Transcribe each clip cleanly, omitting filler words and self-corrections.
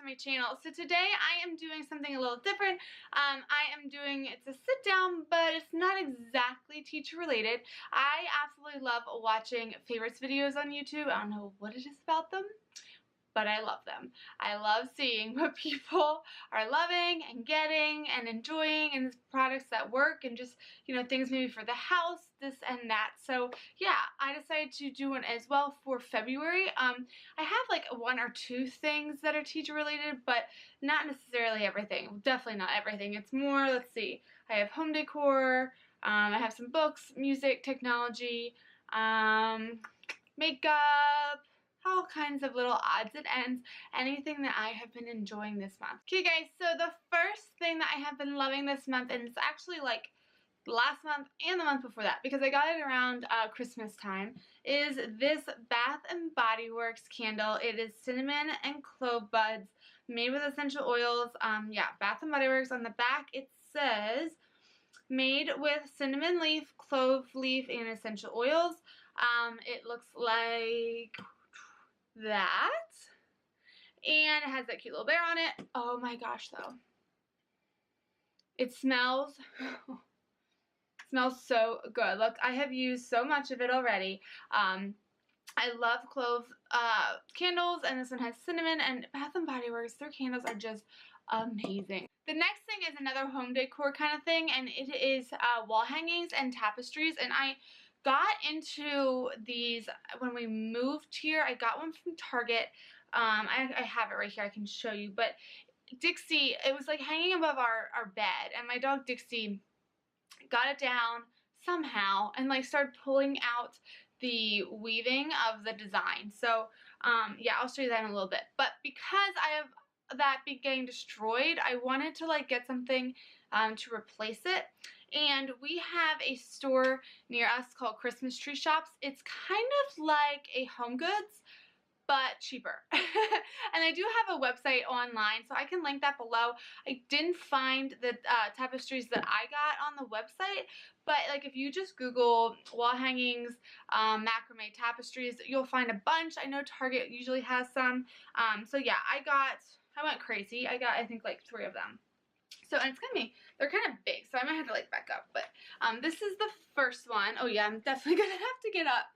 my channel. So today I am doing something a little different. It's a sit down, but it's not exactly teacher related. I absolutely love watching favorites videos on YouTube. I don't know what it is about them, but I love them. I love seeing what people are loving and getting and enjoying, and products that work, and just, you know, things maybe for the house, this and that. So yeah, I decided to do one as well for February. I have like one or two things that are teacher related, but not necessarily everything. Definitely not everything. It's more, let's see, I have home decor, I have some books, music, technology, makeup, all kinds of little odds and ends, anything that I have been enjoying this month. Okay guys, so the first thing that I have been loving this month, and it's actually like last month and the month before that, because I got it around Christmas time, is this Bath and Body Works candle. It is cinnamon and clove buds made with essential oils. Yeah, Bath and Body Works. On the back it says made with cinnamon leaf, clove leaf, and essential oils. It looks like that, and it has that cute little bear on it. Oh my gosh, though, it smells smells so good. Look, I have used so much of it already. I love clove candles, and this one has cinnamon, and Bath and Body Works, their candles are just amazing. The next thing is another home decor kind of thing, and it is wall hangings and tapestries. And I got into these when we moved here. I got one from Target. I have it right here. I can show you. But Dixie, it was like hanging above our bed, and my dog Dixie got it down somehow and like started pulling out the weaving of the design. So yeah, I'll show you that in a little bit. But because I have that be getting destroyed, I wanted to like get something to replace it. And we have a store near us called Christmas Tree Shops. It's kind of like a Home Goods, but cheaper. And I do have a website online, so I can link that below. I didn't find the tapestries that I got on the website, but like if you just Google wall hangings, macrame tapestries, you'll find a bunch. I know Target usually has some. So yeah, I went crazy. I got, I think, like 3 of them. So, and it's gonna be, they're kind of big, so I might have to like back up. But this is the first one. Oh yeah, I'm definitely gonna have to get up.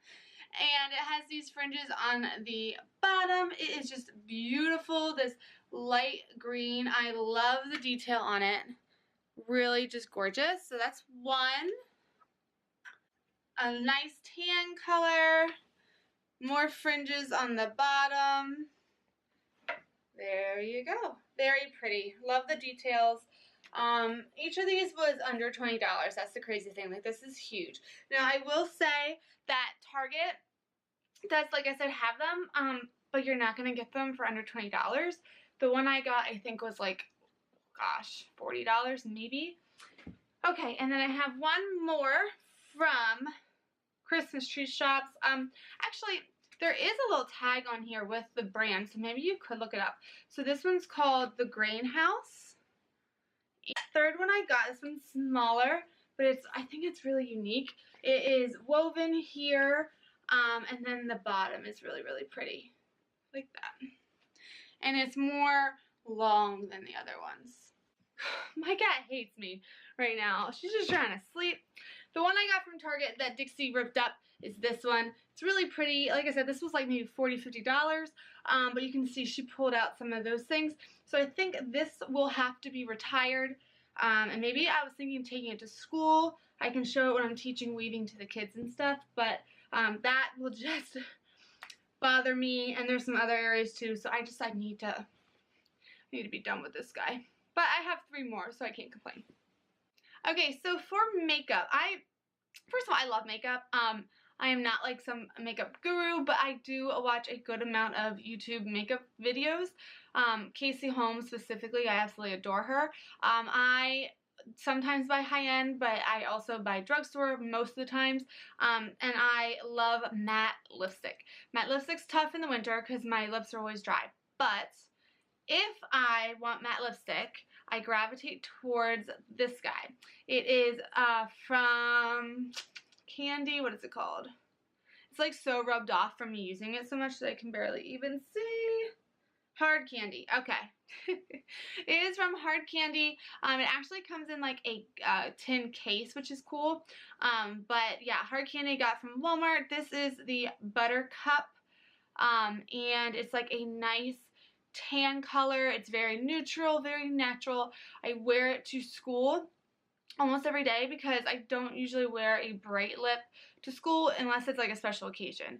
And it has these fringes on the bottom. It is just beautiful, this light green. I love the detail on it. Really just gorgeous. So that's one. A nice tan color. More fringes on the bottom. There you go. Very pretty. Love the details. Each of these was under $20. That's the crazy thing. Like, this is huge. Now, I will say that Target does, like I said, have them, but you're not going to get them for under $20. The one I got, I think, was like, gosh, $40 maybe. Okay, and then I have one more from Christmas Tree Shops. Actually, there is a little tag on here with the brand, so maybe you could look it up. So this one's called the Grain House. The third one I got, this one's smaller, but I think it's really unique. It is woven here, and then the bottom is really, really pretty, like that. And it's more long than the other ones. My cat hates me right now. She's just trying to sleep. The one I got from Target that Dixie ripped up is this one. It's really pretty. Like I said, this was like maybe $40, $50. But you can see she pulled out some of those things. So I think this will have to be retired. And maybe I was thinking of taking it to school. I can show it when I'm teaching weaving to the kids and stuff. But that will just bother me. And there's some other areas too. So I need to be done with this guy. But I have 3 more, so I can't complain. Okay, so for makeup, first of all, I love makeup. I am not like some makeup guru, but I do watch a good amount of YouTube makeup videos. Casey Holmes specifically, I absolutely adore her. I sometimes buy high-end, but I also buy drugstore most of the times. And I love matte lipstick. Matte lipstick's tough in the winter because my lips are always dry, but if I want matte lipstick, I gravitate towards this guy. It is from Candy. What is it called? It's like so rubbed off from me using it so much that I can barely even see. Hard Candy. Okay. It is from Hard Candy. It actually comes in like a tin case, which is cool. But yeah, Hard Candy got from Walmart. This is the Buttercup. And it's like a nice tan color. It's very neutral, very natural. I wear it to school almost every day because I don't usually wear a bright lip to school unless it's like a special occasion,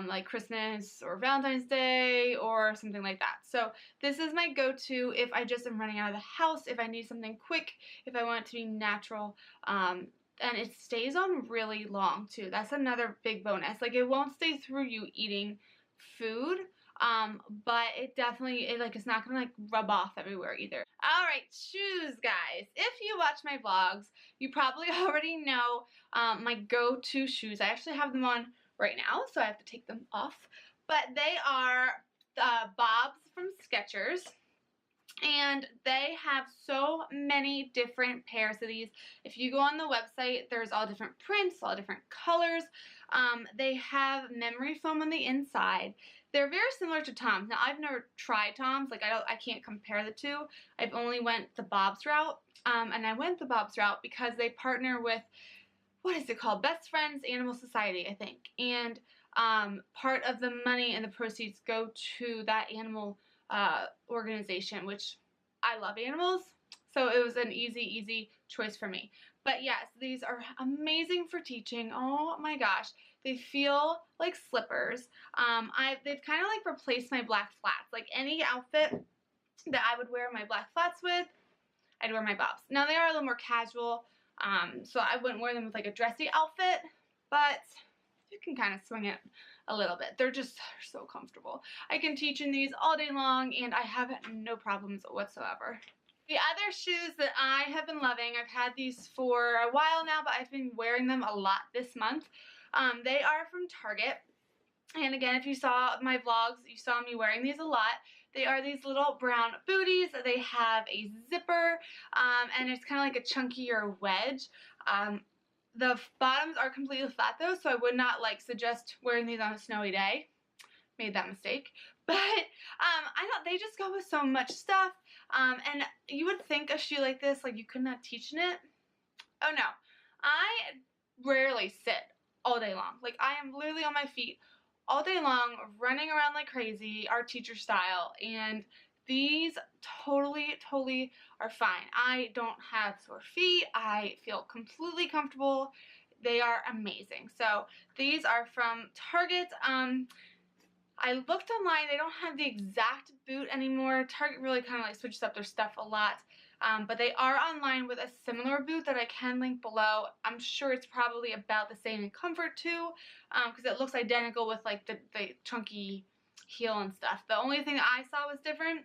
like Christmas or Valentine's Day or something like that. So this is my go-to if I just am running out of the house, if I need something quick, if I want it to be natural. And it stays on really long too. That's another big bonus. Like, it won't stay through you eating food, but it definitely, it's not gonna like rub off everywhere either. Alright, shoes, guys. If you watch my vlogs, you probably already know my go-to shoes. I actually have them on right now, so I have to take them off. But they are Bobs from Skechers. And they have so many different pairs of these. If you go on the website, there's all different prints, all different colors. They have memory foam on the inside. They're very similar to Tom's. Now, I've never tried Tom's. Like, I can't compare the two. I've only went the Bob's route. And I went the Bob's route because they partner with, what is it called? Best Friends Animal Society, I think. And part of the money and the proceeds go to that animal organization, which I love animals, so it was an easy choice for me. But yes, these are amazing for teaching. Oh my gosh, they feel like slippers. They've kind of like replaced my black flats. Like, any outfit that I would wear my black flats with, I'd wear my Bobs. Now, they are a little more casual, so I wouldn't wear them with like a dressy outfit, but you can kind of swing it a little bit. They're just so comfortable. I can teach in these all day long, and I have no problems whatsoever. The other shoes that I have been loving, I've had these for a while now, but I've been wearing them a lot this month. They are from Target. And again, if you saw my vlogs, you saw me wearing these a lot. They are these little brown booties. They have a zipper, and it's kind of like a chunkier wedge. The bottoms are completely flat though, so I would not like suggest wearing these on a snowy day. Made that mistake. But I thought they just go with so much stuff. And you would think a shoe like this, like, you could not teach in it. Oh no. I rarely sit all day long. Like, I am literally on my feet all day long, running around like crazy, art teacher style, and these totally are fine. I don't have sore feet. I feel completely comfortable. They are amazing. So these are from Target. I looked online. They don't have the exact boot anymore. Target really kind of like switches up their stuff a lot. But they are online with a similar boot that I can link below. I'm sure it's probably about the same in comfort too, because it looks identical with like the chunky heel and stuff. The only thing I saw was different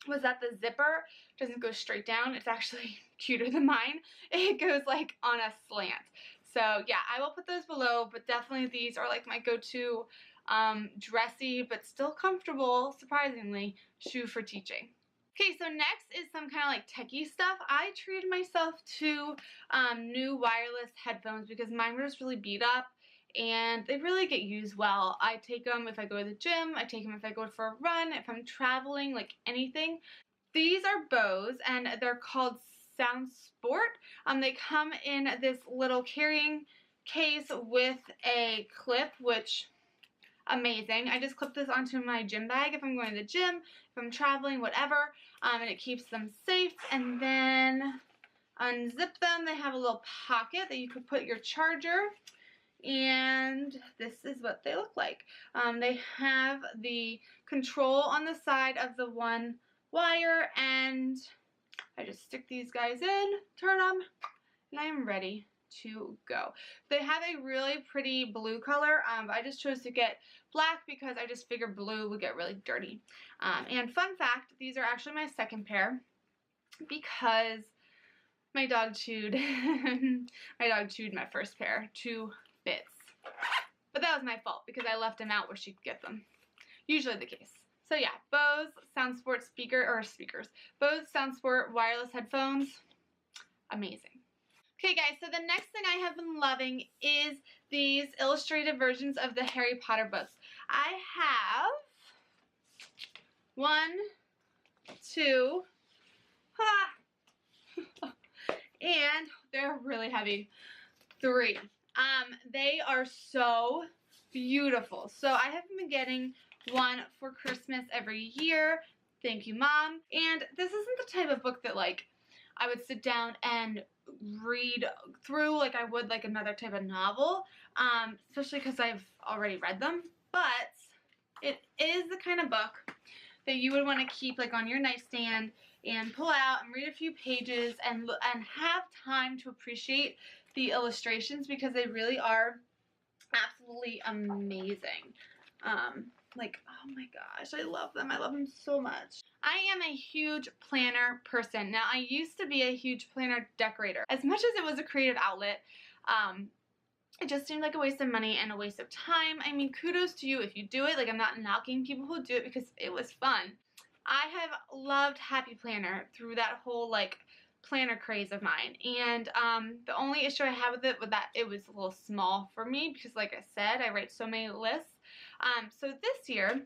was that the zipper doesn't go straight down. It's actually cuter than mine. It goes like on a slant. So yeah, I will put those below, but definitely these are like my go-to dressy but still comfortable, surprisingly, shoe for teaching. Okay, so next is some kind of like techie stuff. I treated myself to new wireless headphones because mine were just really beat up and they really get used well. I take them if I go to the gym, I take them if I go for a run, if I'm traveling, like anything. These are Bose and they're called Sound Sport. They come in this little carrying case with a clip, which amazing. I just clip this onto my gym bag if I'm going to the gym, if I'm traveling, whatever, and it keeps them safe. And then unzip them. They have a little pocket that you could put your charger, and this is what they look like. They have the control on the side of the one wire, and I just stick these guys in, turn them, and I am ready to go. They have a really pretty blue color, but I just chose to get black because I just figured blue would get really dirty. And fun fact, these are actually my second pair because my dog chewed my first pair to bits. But that was my fault because I left him out where she could get them. Usually the case. So yeah, Bose Sound Sport Bose Sound Sport wireless headphones, amazing. Okay guys, so the next thing I have been loving is these illustrated versions of the Harry Potter books. I have 1, 2, ha! And they're really heavy. 3. They are so beautiful. So I have been getting one for Christmas every year. Thank you, Mom. And this isn't the type of book that like I would sit down and read through like I would like another type of novel, especially because I've already read them. But it is the kind of book that you would want to keep like on your nightstand and pull out and read a few pages and have time to appreciate the illustrations, because they really are absolutely amazing. Like, oh my gosh, I love them. I love them so much. I am a huge planner person. Now, I used to be a huge planner decorator. As much as it was a creative outlet, it just seemed like a waste of money and a waste of time. I mean, kudos to you if you do it. Like, I'm not knocking people who do it because it was fun. I have loved Happy Planner through that whole, like, planner craze of mine. And the only issue I have with it was that it was a little small for me because, like I said, I write so many lists. So this year,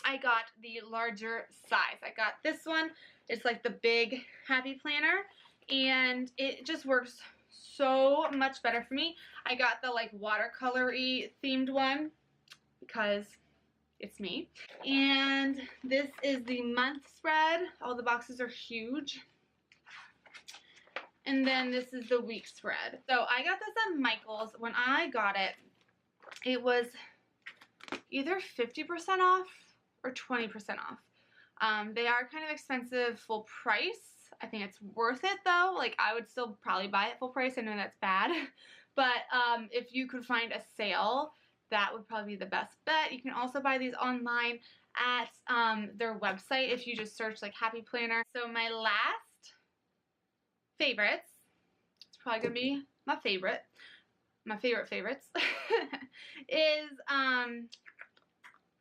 I got the larger size. I got this one. It's like the big Happy Planner, and it just works so much better for me. I got the like watercolor-y themed one because it's me. And this is the month spread. All the boxes are huge. And then this is the week spread. So I got this at Michael's. When I got it, it was either 50% off or 20% off. They are kind of expensive full price. I think it's worth it though. Like, I would still probably buy it full price. I know that's bad. But if you could find a sale, that would probably be the best bet. You can also buy these online at their website if you just search like Happy Planner. So my last favorites, it's probably going to be my favorites, is, I'm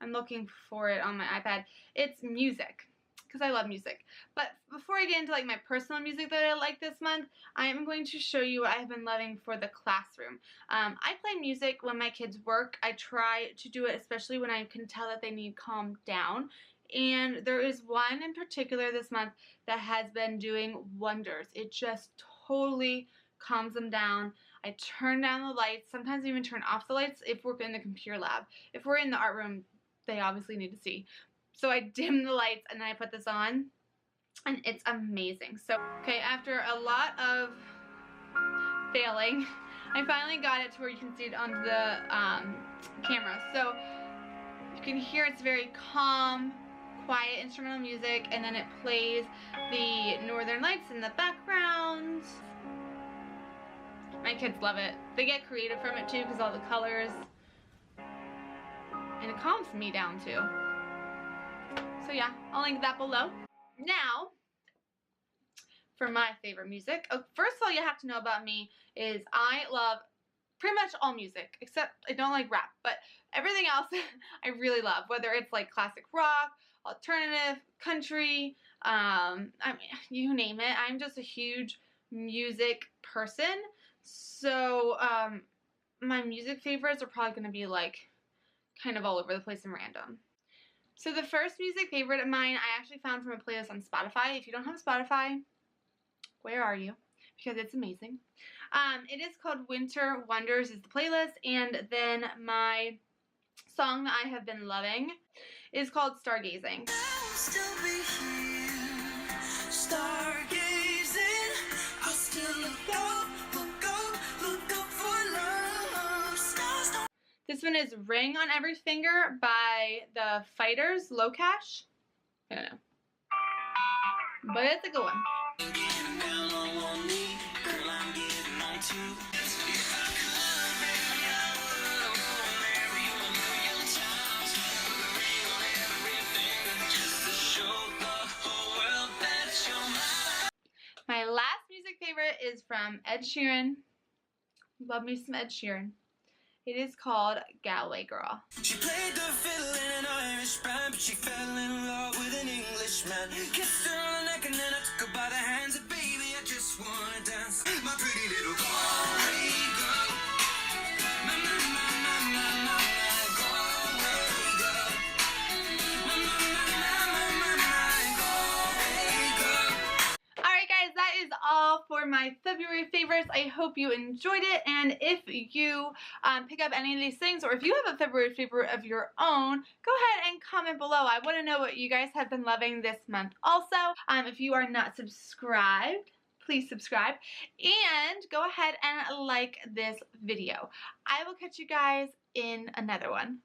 looking for it on my iPad. It's music, because I love music. But before I get into like my personal music that I like this month, I am going to show you what I've been loving for the classroom. I play music when my kids work. I try to do it especially when I can tell that they need calm down. And there is one in particular this month that has been doing wonders. It just totally calms them down. I turn down the lights, sometimes even turn off the lights if we're in the computer lab. If we're in the art room, they obviously need to see. So I dim the lights and then I put this on, and it's amazing. So, okay, after a lot of failing, I finally got it to where you can see it on the camera. So you can hear it's very calm, quiet instrumental music, and then it plays the Northern Lights in the background. My kids love it. They get creative from it too because all the colors. And it calms me down too. So yeah, I'll link that below. Now, for my favorite music. First of all, you have to know about me is I love pretty much all music, except I don't like rap, but everything else I really love, whether it's like classic rock, alternative, country, I mean, you name it. I'm just a huge music person. So my music favorites are probably going to be like kind of all over the place and random. So the first music favorite of mine I actually found from a playlist on Spotify. If you don't have Spotify, where are you? Because it's amazing. It is called Winter Wonders is the playlist, and then my song that I have been loving is called Stargazing. I'll still be here, stargazing. I'll still look up for love. Stars. This one is Ring on Every Finger by the Fighters, LOCASH. I don't know. But it's a good one. My last music favorite is from Ed Sheeran. Love me some Ed Sheeran. It is called Galway Girl. She played the fiddle in an Irish band, but she fell in love with an Englishman. Kissed her on the neck and then I took her by the hands, and baby, I just wanna dance. My pretty little Galway girl. My Galway girl. My my February favorites. I hope you enjoyed it, and if you pick up any of these things, or if you have a February favorite of your own, go ahead and comment below. I want to know what you guys have been loving this month also. If you are not subscribed, please subscribe, and go ahead and like this video. I will catch you guys in another one.